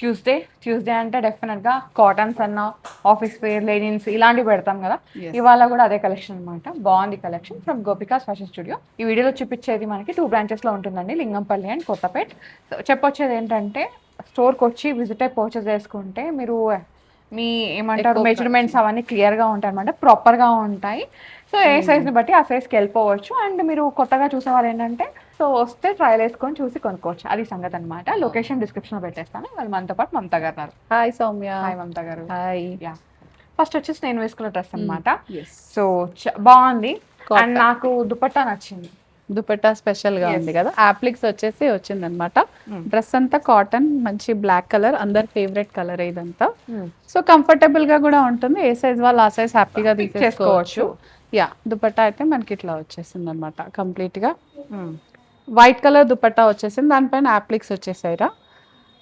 Tuesday Tuesday అంటే డెఫినెట్గా cottons అన్న ఆఫీస్ వేర్ లెనిన్స్ ఇలాంటివి పెడతాం కదా. Yes. ఇవాళ కూడా అదే కలెక్షన్ అనమాట. బాగుంది collection from gopikas fashion studio. ఈ వీడియోలో చూపించేది మనకి 2 బ్రాంచెస్లో ఉంటుందండి, లింగంపల్లి అండ్ కొత్తపేట్. సో చెప్పొచ్చేది ఏంటంటే స్టోర్కి వచ్చి విజిట్ అయి పర్చేస్ చేసుకుంటే మీరు మీ ఏమంటారు ఎక్కువ మెజర్మెంట్స్ అవన్నీ క్లియర్గా ఉంటాయి అనమాట, ప్రాపర్గా ఉంటాయి. సో ఏ సైజ్ని బట్టి ఆ సైజ్కి వెళ్ళిపోవచ్చు. అండ్ మీరు కొత్తగా చూసేవారు ఏంటంటే సో వస్తే ట్రయల్ వేసుకొని చూసి కొనుక్కోవచ్చు. అది సంగతి అనమాట. లొకేషన్ డిస్క్రిప్షన్లో పెట్టేస్తాను. వాళ్ళు మనతో పాటు మమతా గారు ఉన్నారు. హాయ్ సౌమ్య. హాయ్ మమతా గారు. హాయ్. యా, ఫస్ట్ వచ్చేసి నేను వేసుకున్న డ్రెస్ అనమాట. ఎస్. సో బాగుంది. Cotton. అండ్ నాకు దుపట్టా నచ్చింది. దుపట్టా స్పెషల్ గా Yes. ఉంది కదా, అప్లిక్స్ వచ్చేసి వచ్చిందనమాట. డ్రెస్ అంతా కాటన్, మంచి బ్లాక్ కలర్, అందరి ఫేవరెట్ కలర్ ఇదంతా. సో కంఫర్టబుల్ గా కూడా ఉంటుంది, ఏ సైజ్ వాళ్ళు ఆ సైజ్ హ్యాపీగా తీసేసుకోవచ్చు. యా, దుపట్టా అయితే మనకి ఇట్లా వచ్చేసింది అనమాట కంప్లీట్ గా. వైట్ కలర్ దుపట్టా వచ్చేసింది, దానిపైన అప్లిక్స్ వచ్చేసాయిరా.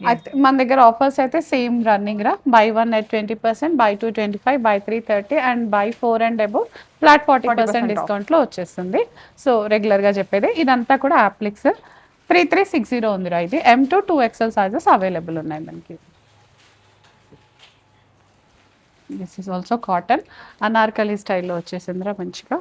అయితే మన దగ్గర ఆఫర్స్ అయితే సేమ్ రన్నింగ్ రా. By 1 at 20%, by 2 25, by 3 30 and by 4 and above flat 40% డిస్కౌంట్లో వచ్చేస్తుంది. సో రెగ్యులర్గా చెప్పేది ఇదంతా కూడా అప్లిక్స్. 3360 ఉందిరా ఇది. M2 2XL సైజెస్ అవైలబుల్ ఉన్నాయి మనకి. This is also cotton, Anarkali స్టైల్లో వచ్చేసిందిరా మంచిగా.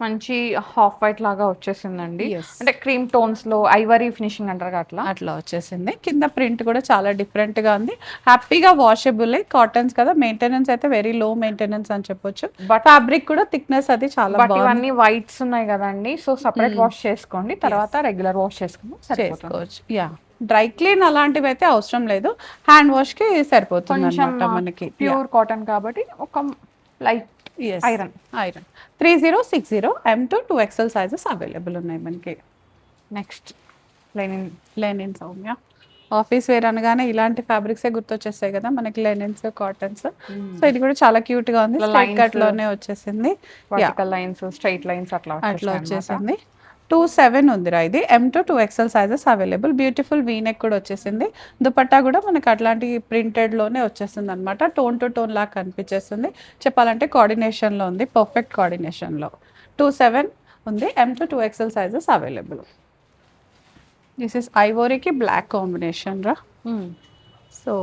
మంచి హాఫ్ వైట్ లాగా వచ్చేసిందండి. Yes. అంటే క్రీమ్ టోన్స్ లో ఐవరీ ఫినిషింగ్ అంటారు అట్లా. అట్లా వచ్చేసింది. కింద ప్రింట్ కూడా చాలా డిఫరెంట్ గా ఉంది. హ్యాపీగా వాషబుల్ కాటన్స్ కదా, మెయింటెనెన్స్ అయితే వెరీ లో మెయింటెనెన్స్ అని చెప్పొచ్చు. బట్ ఫ్యాబ్రిక్ కూడా థిక్నెస్ అది చాలా బట్ బాగుంది. ఇవన్నీ వైట్స్ ఉన్నాయి కదండి, సో సపరేట్ వాష్ చేసుకోండి, తర్వాత రెగ్యులర్ వాష్ చేసుకోవచ్చు. యా, డ్రై క్లీన్ అలాంటివి అయితే అవసరం లేదు, హ్యాండ్ వాష్ కి సరిపోతుంది అన్నమాట మనకి. ప్యూర్ కాటన్ కాబట్టి ఒక light iron. 3060 M2 2XL sizes available ఉన్నాయి మనకి. Next linen. Linen Soumya, office wear అనగానే ఇలాంటి ఫ్యాబ్రిక్సే గుర్తొచ్చేస్తాయి కదా మనకి, లెనిన్స్ కాటన్స్. సో ఇది కూడా చాలా క్యూట్ గా ఉంది, స్ట్రైట్ కట్ లోనే వచ్చేసింది. వర్టికల్ లైన్స్, స్ట్రైట్ లైన్స్ అట్లా వచ్చేసింది. 27 ఉందిరా ఇది. M2 2XL sizes available. Beautiful V-neck కూడా వచ్చేసింది. దుపట్టా కూడా మనకి అట్లాంటి ప్రింటెడ్ లోనే వచ్చేస్తుంది అనమాట. టోన్ టు టోన్ లాగా కనిపించేస్తుంది. చెప్పాలంటే కోఆర్డినేషన్ లో ఉంది, పర్ఫెక్ట్ కోఆర్డినేషన్ లో. 27 ఉంది. M2 2XL sizes available. This is ఐవోరీకి బ్లాక్ కాంబినేషన్ రా. సో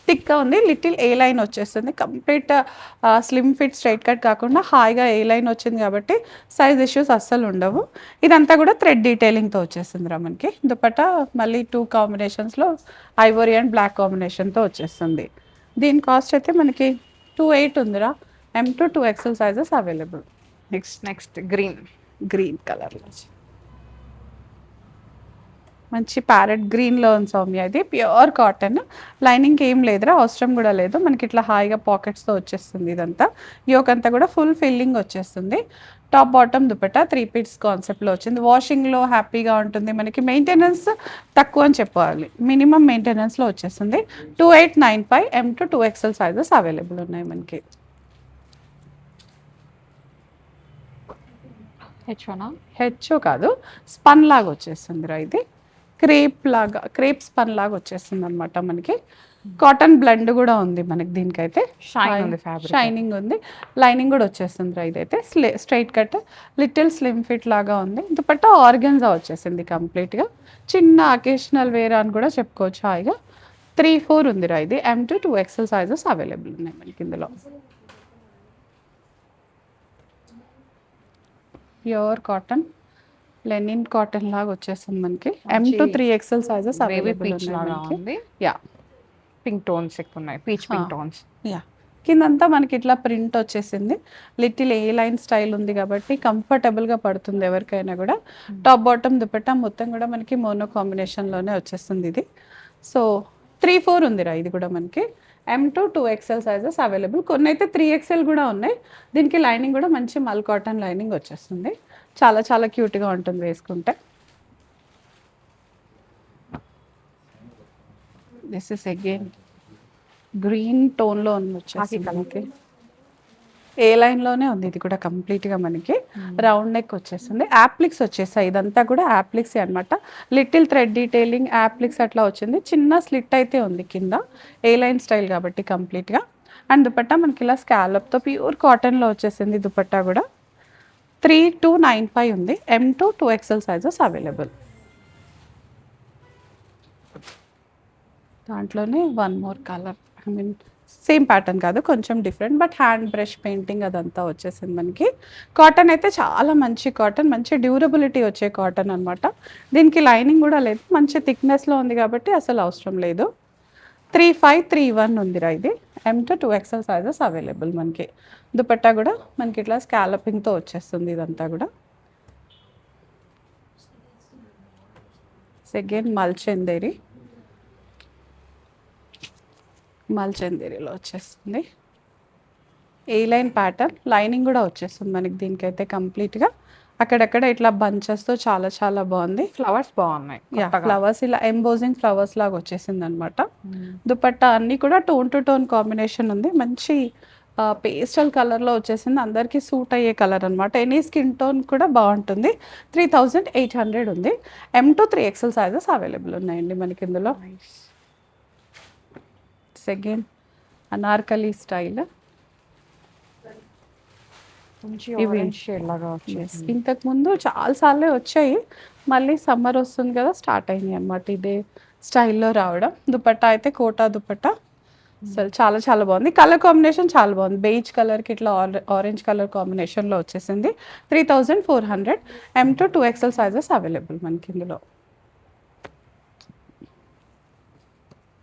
థిక్గా ఉంది, లిటిల్ ఏ లైన్ వచ్చేస్తుంది. Complete slim fit straight cut కాకుండా హాయిగా ఏ లైన్ వచ్చింది కాబట్టి సైజ్ ఇష్యూస్ అస్సలు ఉండవు. ఇదంతా కూడా థ్రెడ్ డీటెయిలింగ్తో వచ్చేస్తుంది రా మనకి. దుపట్టా మళ్ళీ 2 కాంబినేషన్స్లో ఐవరీ అండ్ బ్లాక్ కాంబినేషన్తో వచ్చేస్తుంది. దీని కాస్ట్ అయితే మనకి 28 ఉందిరా. M2 2XL sizes available. Next green కలర్లో మంచి ప్యారెట్ గ్రీన్లో ఉంది సౌమ్య. ఇది ప్యూర్ కాటన్, లైనింగ్ ఏం లేదురా, అవసరం కూడా లేదు. మనకి ఇట్లా హాయిగా పాకెట్స్తో వచ్చేస్తుంది. ఇదంతా యోక్ అంతా కూడా ఫుల్ ఫిల్లింగ్ వచ్చేస్తుంది. టాప్ బాటమ్ దుపట్టా 3 పీస్ కాన్సెప్ట్లో వచ్చింది. వాషింగ్లో హ్యాపీగా ఉంటుంది మనకి, మెయింటెనెన్స్ తక్కువ అని చెప్పాలి, మినిమం మెయింటెనెన్స్లో వచ్చేస్తుంది. 2895 M2 2XL సైజెస్ అవైలబుల్ ఉన్నాయి మనకి. హెచ్ కాదు, స్పన్ లాగా వచ్చేస్తుంది రా ఇది. క్రేప్ స్పన్ లాగా వచ్చేస్తుంది అనమాట మనకి. కాటన్ బ్లెండ్ కూడా ఉంది మనకి దీనికైతే. షైనింగ్ ఉంది, లైనింగ్ కూడా వచ్చేస్తుంది రా. ఇదైతే straight cut, little slim fit లాగా ఉంది. దుపట్టా ఆర్గన్జా వచ్చేసింది కంప్లీట్గా. చిన్న అకేషనల్ వేర్ అని కూడా చెప్పుకోవచ్చు హాయిగా. 34 ఉంది రా ఇది. M2 2XL సైజెస్ అవైలబుల్ ఉన్నాయి మనకి ఇందులో. ప్యూర్ కాటన్, లెనిన్ కాటన్ లాగా వచ్చేస్తుంది మనకి. M2 3XL సైజెస్ అవైలబుల్ ఉన్నాయి. యా, పింక్ టోన్స్ ఎక్కువ ఉన్నాయి, పీచ్ పింక్ టోన్స్. యా, కిందంతా మనకి ఇట్లా ప్రింట్ వచ్చేసింది. లిటిల్ ఏ లైన్ స్టైల్ ఉంది కాబట్టి కంఫర్టబుల్గా పడుతుంది ఎవరికైనా కూడా. టాప్ బాటమ్ దుపట్టా మొత్తం కూడా మనకి మోనో కాంబినేషన్లోనే వచ్చేస్తుంది ఇది. సో 34 ఉందిరా ఇది కూడా మనకి. M2 2XL sizes available. కొన్ని అయితే 3XL కూడా ఉన్నాయి. దీనికి లైనింగ్ కూడా మంచి మల్ కాటన్ లైనింగ్ వచ్చేస్తుంది. చాలా చాలా క్యూట్గా ఉంటుంది వేసుకుంటే. దిస్ ఇస్ అగైన్ గ్రీన్ టోన్లో ఉంది వచ్చేసి మనకి. ఏ లైన్లోనే ఉంది ఇది కూడా కంప్లీట్గా మనకి. రౌండ్ నెక్ వచ్చేస్తుంది, యాప్లిక్స్ వచ్చేసాయి. ఇదంతా కూడా యాప్లిక్స్ అనమాట. లిటిల్ థ్రెడ్ డీటెయిలింగ్ యాప్లిక్స్ అట్లా వచ్చింది. చిన్న స్లిట్ అయితే ఉంది కింద, ఏ లైన్ స్టైల్ కాబట్టి కంప్లీట్గా. అండ్ దుపట్టా మనకి ఇలా స్కాలప్తో ప్యూర్ కాటన్లో వచ్చేసింది. దుపట్టా కూడా 3295 ఉంది. M2 2XL sizes available. దాంట్లోనే one more colour, I mean same pattern కాదు, కొంచెం different, but hand brush painting అదంతా వచ్చేసింది మనకి. కాటన్ అయితే చాలా మంచి కాటన్, మంచి డ్యూరబిలిటీ వచ్చే కాటన్ అనమాట. దీనికి లైనింగ్ కూడా లేదు, మంచి థిక్నెస్లో ఉంది కాబట్టి అసలు అవసరం లేదు. 3531 ఉందిరా ఇది. M to 2XL sizes available మనకి. దుపట్టా కూడా మనకి ఇట్లా స్కాలపింగ్తో వచ్చేస్తుంది ఇదంతా కూడా. అగైన్ మల్చందేరిలో వచ్చేస్తుంది. ఏ లైన్ ప్యాటర్న్, లైనింగ్ కూడా వచ్చేస్తుంది మనకి దీనికైతే కంప్లీట్గా. అక్కడక్కడ ఇట్లా బంచెస్తో చాలా చాలా బాగుంది. ఫ్లవర్స్ బాగున్నాయి. ఫ్లవర్స్ ఇలా ఎంబోజింగ్ ఫ్లవర్స్ లాగా వచ్చేసింది అనమాట. దుపట్టా అన్నీ కూడా టోన్ టు టోన్ కాంబినేషన్ ఉంది. మంచి పేస్టల్ కలర్లో వచ్చేసింది, అందరికీ సూట్ అయ్యే కలర్ అనమాట. ఎనీ స్కిన్ టోన్ కూడా బాగుంటుంది. 3800 ఉంది. M to 3XL sizes available ఉన్నాయండి మనకి ఇందులో. Second Anarkali style. ఇంతకు ముందు చాలాసార్లే వచ్చాయి, మళ్ళీ సమ్మర్ వస్తుంది కదా స్టార్ట్ అయినాయి అన్నమాట ఇదే స్టైల్లో రావడం. దుపట్టా అయితే కోటా దుపట్టా, అసలు చాలా చాలా బాగుంది. కలర్ కాంబినేషన్ చాలా బాగుంది. బెయిజ్ కలర్కి ఇట్లా ఆరెంజ్ కలర్ కాంబినేషన్లో వచ్చేసింది. 3400. M to 2XL sizes available మనకి ఇందులో.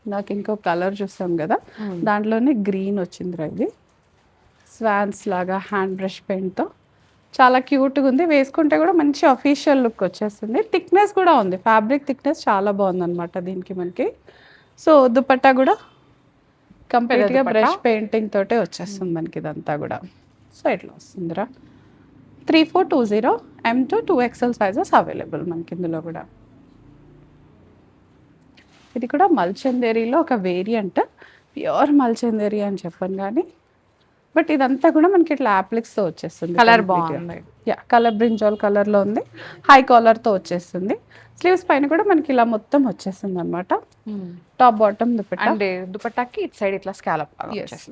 నాకు ఇంకో కలర్ చూస్తాం కదా, దాంట్లోనే గ్రీన్ వచ్చిందిరా ఇది. స్వాన్స్ లాగా హ్యాండ్ బ్రష్ పెయింట్తో చాలా క్యూట్గా ఉంది. వేసుకుంటే కూడా మంచి అఫీషియల్ లుక్ వచ్చేస్తుంది. థిక్నెస్ కూడా ఉంది, ఫ్యాబ్రిక్ థిక్నెస్ చాలా బాగుంది అనమాట దీనికి మనకి. సో దుపట్టా కూడా కంప్లీట్గా బ్రష్ పెయింటింగ్ తోటే వచ్చేస్తుంది మనకి ఇదంతా కూడా. సో ఇట్లా వస్తుందిరా. 3420. M to 2XL sizes available మనకి ఇందులో కూడా. ఇది కూడా మల్చందేరిలో ఒక వేరియంట్, ప్యూర్ మల్చందేరి అని చెప్పాను కానీ, బట్ ఇదంతా కూడా మనకి ఇట్లా యాప్లిక్స్తో వచ్చేస్తుంది. కలర్ బాగుంది. కలర్ బ్రింజాల్ కలర్లో ఉంది, హై కాలర్తో వచ్చేస్తుంది. స్లీవ్స్ పైన కూడా మనకి ఇలా మొత్తం వచ్చేస్తుంది అనమాట. టాప్ బాటమ్ దుపట్టాకి ఇటు సైడ్ ఇట్లా స్కాలప్,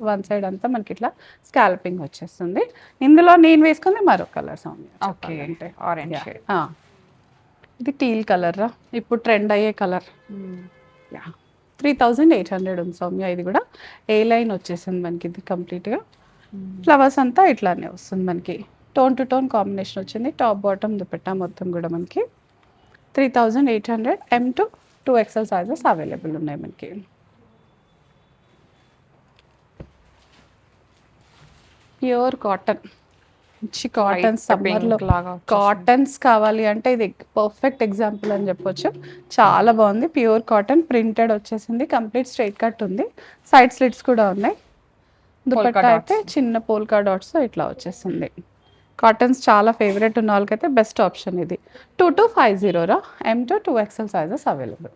వన్ సైడ్ అంతా మనకి ఇట్లా స్కాలపింగ్ వచ్చేస్తుంది. ఇందులో నేను వేసుకుంది మరో కలర్ అంటే ఆరెంజ్. ఇది టీల్ కలర్ రా, ఇప్పుడు ట్రెండ్ అయ్యే కలర్. 3800 ఉంది సౌమ్య. ఇది కూడా ఏ లైన్ వచ్చేసింది మనకి ఇది కంప్లీట్గా. ఫ్లవర్స్ అంతా ఇట్లానే వస్తుంది మనకి. టోన్ టు టోన్ కాంబినేషన్ వచ్చింది. టాప్ బాటమ్ దుపట్టా మొత్తం కూడా మనకి 3800. M to 2XL sizes available ఉన్నాయి మనకి. ప్యూర్ కాటన్, మంచి కాటన్. సమ్మర్లో కాటన్స్ కావాలి అంటే ఇది పర్ఫెక్ట్ ఎగ్జాంపుల్ అని చెప్పొచ్చు. చాలా బాగుంది. ప్యూర్ కాటన్, ప్రింటెడ్ వచ్చేసింది, కంప్లీట్ స్ట్రైట్ కట్ ఉంది, సైడ్ స్లిట్స్ కూడా ఉన్నాయి. దుపట్టా అయితే చిన్న పోల్కా డాట్స్ ఇట్లా వచ్చేసింది. కాటన్స్ చాలా ఫేవరెట్ ఉన్న వాళ్ళకైతే బెస్ట్ ఆప్షన్ ఇది. 2250 రా. M to 2XL sizes available.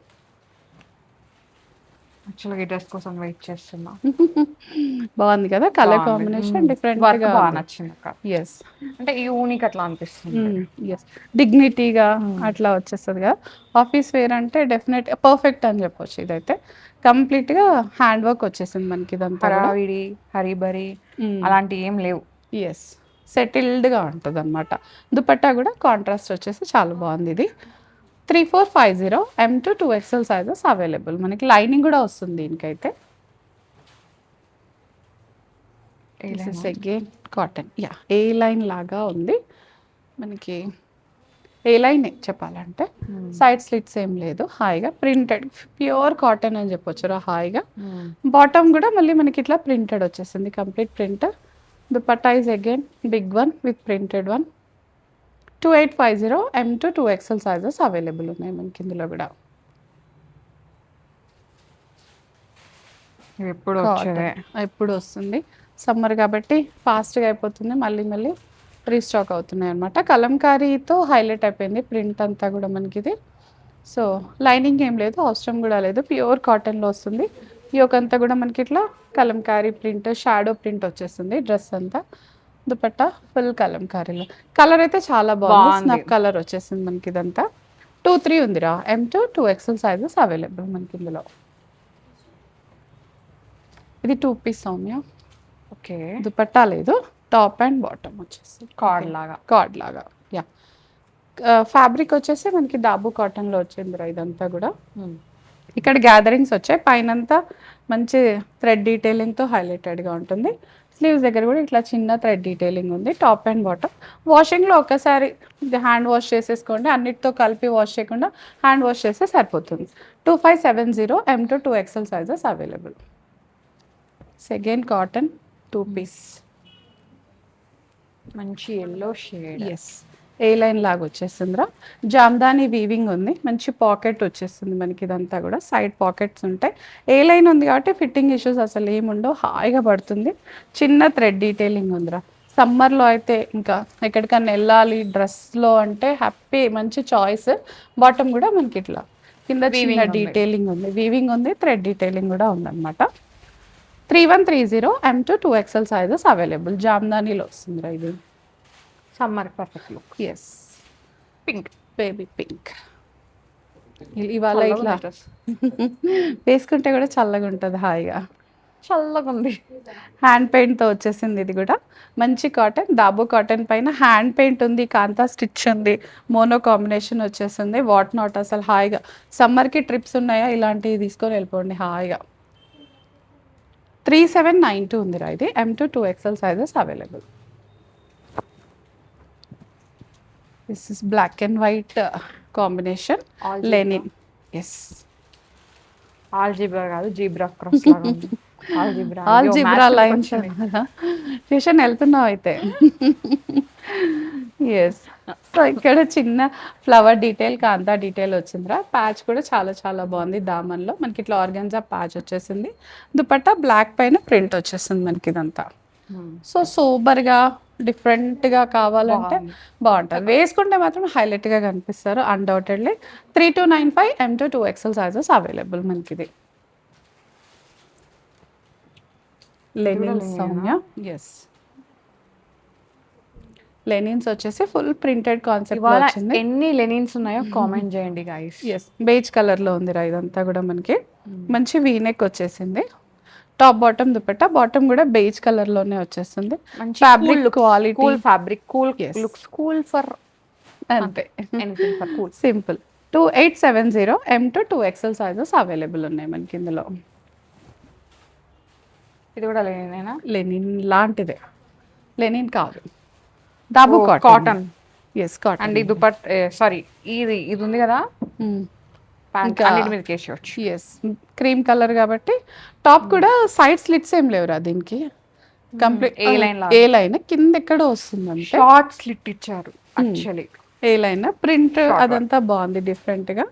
యాక్చువల్గా ఈ డ్రెస్ కోసం వెయిట్ చేస్తున్నా. బాగుంది కదా కలర్ కాంబినేషన్, డిఫరెంట్ గా బాగా నచ్చింది. ఎస్, అంటే యూనిక్ అట్లా అనిపిస్తుంది. ఎస్, డిగ్నిటీగా అట్లా వచ్చేస్తుంది కదా. ఆఫీస్ వేర్ అంటే డెఫినెట్ పర్ఫెక్ట్ అని చెప్పొచ్చు. ఇదైతే కంప్లీట్గా హ్యాండ్ వర్క్ వచ్చేసింది మనకి. ఇదంతా హడావిడి హరిబరి అలాంటి ఏం లేవు. ఎస్, సెటిల్డ్గా ఉంటుంది అనమాట. దుపట్టా కూడా కాంట్రాస్ట్ వచ్చేసి చాలా బాగుంది. ఇది 3450. M to 2XL sizes available మనకి. లైనింగ్ కూడా వస్తుంది దీనికైతే. అగైన్ కాటన్, ఏ లైన్ లాగా ఉంది మనకి. ఏ లైన్ చెప్పాలంటే సైడ్ స్లిట్స్ ఏం లేదు, హాయిగా ప్రింటెడ్ ప్యూర్ కాటన్ అని చెప్పొచ్చు హాయిగా. బాటమ్ కూడా మళ్ళీ మనకి ఇట్లా ప్రింటెడ్ వచ్చేసింది, complete print. Dupatta is again big one with printed one. 2850. M to 2XL sizes available ఉన్నాయి మనకి ఇందులో కూడా. ఎప్పుడు వస్తుంది, సమ్మర్ కాబట్టి ఫాస్ట్గా అయిపోతుంది, మళ్ళీ మళ్ళీ రీస్టాక్ అవుతున్నాయి అనమాట. కలంకారీతో హైలైట్ అయిపోయింది ప్రింట్ అంతా కూడా మనకి ఇది. సో లైనింగ్ ఏం లేదు, అవసరం కూడా లేదు, ప్యూర్ కాటన్లో వస్తుంది. యోక్ అంతా కూడా మనకి ఇట్లా కలంకారీ ప్రింట్, షాడో ప్రింట్ వచ్చేస్తుంది డ్రెస్ అంతా. దుపట్టా ఫుల్ కలంకారీలో. కలర్ అయితే చాలా బాగుంది, స్నఫ్ కలర్ వచ్చేసింది మనకి ఇదంతా. 23 ఉందిరా. M to 2XL sizes available మనకి ఇందులో. ఇది 2 పీస్ సౌమ్య. ఓకే, దుపట్టా లేదు, టాప్ అండ్ బాటమ్ వచ్చేసి కార్డ్ లాగా. ఫ్యాబ్రిక్ వచ్చేసి మనకి డాబు కాటన్లో వచ్చిందిరా ఇదంతా కూడా. ఇక్కడ గ్యాదరింగ్స్ వచ్చాయి, పైనంతా మంచి థ్రెడ్ డీటెయిలింగ్తో హైలైటెడ్గా ఉంటుంది. స్లీవ్స్ దగ్గర కూడా ఇట్లా చిన్న థ్రెడ్ డీటెయిలింగ్ ఉంది. టాప్ అండ్ బాటమ్ వాషింగ్లో ఒకసారి హ్యాండ్ వాష్ చేసేసుకోండి, అన్నిటితో కలిపి వాష్ చేయకుండా హ్యాండ్ వాష్ చేస్తే సరిపోతుంది. 2570 M to 2XL sizes available. Second cotton 2 piece, మంచి yellow shade. Yes A line లాగా వచ్చేస్తుందిరా. జామ్దాని వీవింగ్ ఉంది, మంచి పాకెట్ వచ్చేస్తుంది మనకి. ఇదంతా కూడా సైడ్ పాకెట్స్ ఉంటాయి. ఏ లైన్ ఉంది కాబట్టి ఫిట్టింగ్ ఇష్యూస్ అసలు ఏముండవు, హాయిగా పడుతుంది. చిన్న థ్రెడ్ డీటెయిలింగ్ ఉందిరా. సమ్మర్లో అయితే ఇంకా ఎక్కడికన్నా వెళ్ళాలి డ్రెస్లో అంటే హ్యాపీ, మంచి చాయిస్. బాటమ్ కూడా మనకి ఇట్లా కింద చిన్న డీటెయిలింగ్ ఉంది, వీవింగ్ ఉంది, థ్రెడ్ డీటెయిలింగ్ కూడా ఉందన్నమాట. 3130 M to 2XL sizes available. జామ్దానీలో వస్తుందిరా ఇది. Summer perfect look. Yes pink, baby pink. ఇవాళ ఇట్లా వేసుకుంటే కూడా చల్లగా ఉంటుంది, హాయిగా చల్లగా ఉంది. హ్యాండ్ పెయింట్తో వచ్చేసింది ఇది కూడా. మంచి కాటన్, దాబో కాటన్ పైన హ్యాండ్ పెయింట్ ఉంది, కాంతా స్టిచ్ ఉంది, మోనో కాంబినేషన్ వచ్చేసింది. వాట్ నాట్ అసలు హాయిగా సమ్మర్కి ట్రిప్స్ ఉన్నాయా ఇలాంటివి తీసుకొని వెళ్ళిపోండి హాయిగా. 3792 ఉందిరా ఇది. M to 2XL sizes available. This is black and white combination, linen. Yes algebra కాదు, జీబ్రా క్రాస్ లాగా ఉంది. Algebra lines. ట్యూషన్ వెళ్తున్నావు అయితే. ఎస్. సో ఇక్కడ చిన్న ఫ్లవర్ డీటెయిల్, కాంతా డీటెయిల్ వచ్చిందిరా. ప్యాచ్ కూడా చాలా చాలా బాగుంది. దామన్లో మనకి ఇట్లా ఆర్గన్జా ప్యాచ్ వచ్చేసింది. దుపట్టా బ్లాక్ పైన ప్రింట్ వచ్చేసింది మనకి ఇదంతా. సో సూపర్గా డిఫరెంట్గా కావాలంటే బాగుంటుంది. వేసుకుంటే మాత్రం హైలైట్గా కనిపిస్తారు undoubtedly. 3295 M to 2XL sizes available మనకి ఇది. లెనిన్ సౌమ్య. ఎస్ లెనిన్స్ వచ్చేసి ఫుల్ ప్రింటెడ్ కాన్సెప్ట్ వచ్చింది. ఎన్ని లెనిన్స్ ఉన్నాయో కామెంట్ చేయండి గైస్. ఎస్ బేజ్ కలర్ లో ఉంది రా ఇదంతా కూడా మనకి. మంచి వీనెక్ వచ్చేసింది. టాప్ బాటమ్ దుపట్టా, బాటమ్ కూడా బేజ్ కలర్ లోనే వచ్చేస్తుంది. Fabric quality, cool fabric, cool looks, cool for అంతే, anything for cool. Simple. 2870 M to 2XL sizes available ఉన్నాయి మనకి ఇందులో. ఇది కూడా లెనినేనా? లెనిన్ లాంటిదే, లెనిన్ కాదు, Dabu cotton. Yes cotton. And ఈ దుపట్ సారీ ఇది ఉంది కదా అన్నిటి మీద కేసుకోవచ్చు. ఎస్ క్రీమ్ కలర్ కాబట్టి టాప్ కూడా సైడ్ స్లిట్స్ ఏం లేవురా దీనికి. కంప్లీట్ ఏ లైన్ కింద ఎక్కడో వస్తుంది, షార్ట్ స్లిట్ ఇచ్చారు యాక్చువల్లీ. ఏ లైన్ ప్రింట్ అదంతా బాగుంది డిఫరెంట్గా.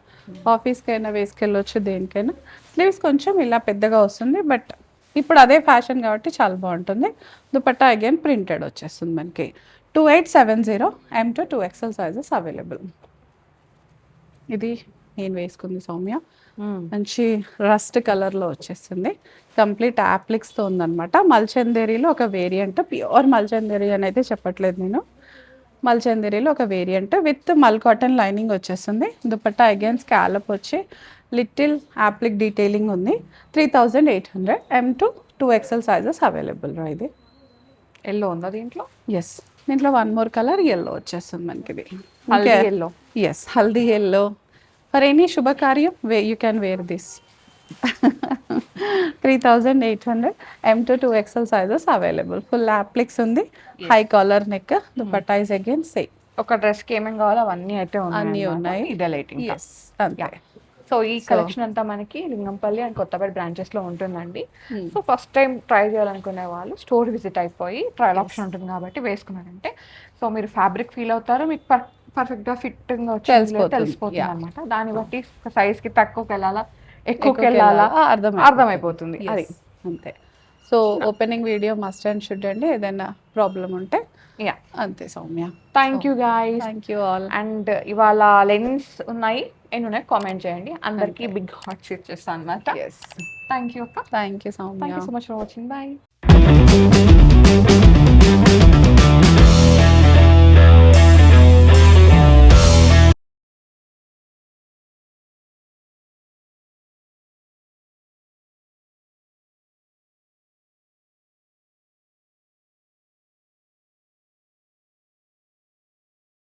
ఆఫీస్కైనా వేసుకెళ్ళొచ్చు, దేనికైనా. స్లీవ్స్ కొంచెం ఇలా పెద్దగా వస్తుంది, బట్ ఇప్పుడు అదే ఫ్యాషన్ కాబట్టి చాలా బాగుంటుంది. దుపట్టా అగైన్ ప్రింటెడ్ వచ్చేస్తుంది మనకి. 2870 M to 2XL sizes available. ఇది నేను వేసుకుంది సౌమ్య, మంచి రస్ట్ కలర్లో వచ్చేస్తుంది. కంప్లీట్ యాప్లిక్స్తో ఉందన్నమాట. మల్చందేరీలో ఒక వేరియంట్, ప్యూర్ మల్చందేరీ అని అయితే చెప్పట్లేదు నేను. మల్చందేరీలో ఒక వేరియంట్ విత్ మల్ కాటన్ లైనింగ్ వచ్చేస్తుంది. దుపట్టా అగైన్ స్కాలప్ వచ్చి లిటిల్ యాప్లిక్ డీటెయిలింగ్ ఉంది. 3800 M to 2XL sizes available రా ఇది. ఎల్లో ఉందా దీంట్లో? ఎస్ దీంట్లో వన్ మోర్ కలర్ ఎల్లో వచ్చేస్తుంది మనకి ఇది. Yellow. Yes haldi yellow. For any శుభకార్యం you can wear this. 3800 M to 2XL sizes available. Full appliques ఉంది, high collar neck. Dupatta is again same. ఒక డ్రెస్ కి ఏమేమి కావాలో అవన్నీ అయితే అన్నీ ఉన్నాయి. ఇదే లైటింగ్. ఎస్ అంతే. సో ఈ కలెక్షన్ అంతా మనకి లింగంపల్లి అండ్ కొత్తపేట బ్రాంచెస్ లో ఉంటుందండి. సో ఫస్ట్ టైం ట్రై చేయాలనుకునే వాళ్ళు స్టోర్ విజిట్ అయిపోయి ట్రయల్ ఆప్షన్ ఉంటుంది కాబట్టి వేసుకున్నారంటే సో మీరు ఫ్యాబ్రిక్ ఫీల్ అవుతారు, మీకు పర్ఫెక్ట్ గా ఫిట్టింగ్ తెలిసిపోతుంది అనమాట. దాన్ని బట్టి సైజ్ కి తక్కువకి వెళ్ళాలా ఎక్కువకి వెళ్ళాలా అర్థమైపోతుంది. అది అంతే. So opening video must and should అండి. ఏదైనా ప్రాబ్లం ఉంటే అంతే Soumya. Thank you guys. Thank you all. And ఇవాళ లెనిన్స్ ఉన్నాయి, ఎన్ని ఉన్నాయి కామెంట్ చేయండి. అందరికి బిగ్ హార్ట్స్ ఇచ్చేస్తాను అనమాట. థ్యాంక్ యూ అక్క. Thank you Soumya. Thank you so much for watching. Bye.